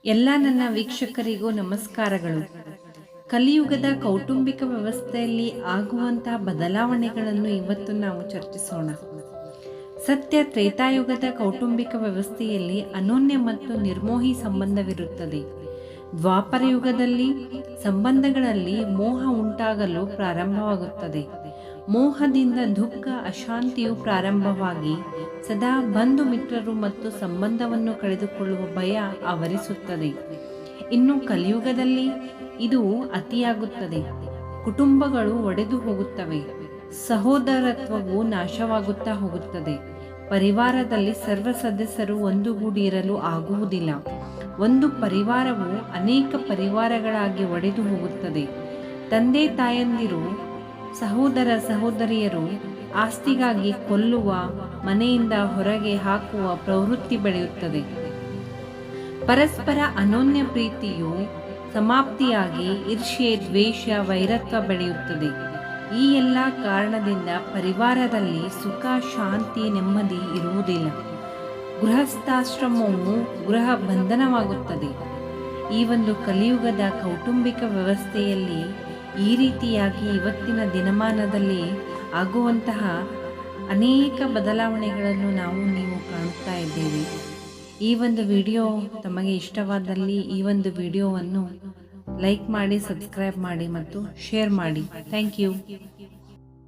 ಎಲ್ಲ ನನ್ನ ವೀಕ್ಷಕರಿಗೂ ನಮಸ್ಕಾರಗಳು. ಕಲಿಯುಗದ ಕೌಟುಂಬಿಕ ವ್ಯವಸ್ಥೆಯಲ್ಲಿ ಆಗುವಂತಹ ಬದಲಾವಣೆಗಳನ್ನು ಇವತ್ತು ನಾವು ಚರ್ಚಿಸೋಣ. ಸತ್ಯ ತ್ರೇತಾಯುಗದ ಕೌಟುಂಬಿಕ ವ್ಯವಸ್ಥೆಯಲ್ಲಿ ಅನೋನ್ಯ ಮತ್ತು ನಿರ್ಮೋಹಿ ಸಂಬಂಧವಿರುತ್ತದೆ. ದ್ವಾಪರ ಯುಗದಲ್ಲಿ ಸಂಬಂಧಗಳಲ್ಲಿ ಮೋಹ ಉಂಟಾಗಲು ಪ್ರಾರಂಭವಾಗುತ್ತದೆ. ಮೋಹದಿಂದ ದುಃಖ ಅಶಾಂತಿಯು ಪ್ರಾರಂಭವಾಗಿ ಸದಾ ಬಂಧು ಮಿತ್ರರು ಮತ್ತು ಸಂಬಂಧವನ್ನು ಕಳೆದುಕೊಳ್ಳುವ ಭಯ ಆವರಿಸುತ್ತದೆ. ಇನ್ನು ಕಲಿಯುಗದಲ್ಲಿ ಇದು ಅತಿಯಾಗುತ್ತದೆ. ಕುಟುಂಬಗಳು ಒಡೆದು ಹೋಗುತ್ತವೆ. ಸಹೋದರತ್ವವು ನಾಶವಾಗುತ್ತಾ ಹೋಗುತ್ತದೆ. ಪರಿವಾರದಲ್ಲಿ ಸರ್ವ ಸದಸ್ಯರು ಒಂದುಗೂಡಿರಲು ಆಗುವುದಿಲ್ಲ. ಒಂದು ಪರಿವಾರವು ಅನೇಕ ಪರಿವಾರಗಳಾಗಿ ಒಡೆದು ಹೋಗುತ್ತದೆ. ತಂದೆ ತಾಯಂದಿರು, ಸಹೋದರ ಸಹೋದರಿಯರು ಆಸ್ತಿಗಾಗಿ ಕೊಲ್ಲುವ, ಮನೆಯಿಂದ ಹೊರಗೆ ಹಾಕುವ ಪ್ರವೃತ್ತಿ ಬೆಳೆಯುತ್ತದೆ. ಪರಸ್ಪರ ಅನೋನ್ಯ ಪ್ರೀತಿಯು ಸಮಾಪ್ತಿಯಾಗಿ ಈರ್ಷ್ಯೆ, ದ್ವೇಷ, ವೈರತ್ವ ಬೆಳೆಯುತ್ತದೆ. ಈ ಎಲ್ಲ ಕಾರಣದಿಂದ ಪರಿವಾರದಲ್ಲಿ ಸುಖ, ಶಾಂತಿ, ನೆಮ್ಮದಿ ಇರುವುದಿಲ್ಲ. ಗೃಹಸ್ಥಾಶ್ರಮವು ಗೃಹ ಬಂಧನವಾಗುತ್ತದೆ. ಈ ಒಂದು ಕಲಿಯುಗದ ಕೌಟುಂಬಿಕ ವ್ಯವಸ್ಥೆಯಲ್ಲಿ ಈ ರೀತಿಯಾಗಿ ಇವತ್ತಿನ ದಿನಮಾನದಲ್ಲಿ ಆಗುವಂತಹ ಅನೇಕ ಬದಲಾವಣೆಗಳನ್ನು ನೀವು ಕಾಣುತ್ತಾ ಇದ್ದೇವೆ. ಈ ಒಂದು ವಿಡಿಯೋ ತಮಗೆ ಇಷ್ಟವಾದಲ್ಲಿ ಈ ಒಂದು ವಿಡಿಯೋವನ್ನು ಲೈಕ್ ಮಾಡಿ, ಸಬ್ಸ್ಕ್ರೈಬ್ ಮಾಡಿ ಮತ್ತು ಶೇರ್ ಮಾಡಿ. Thank you.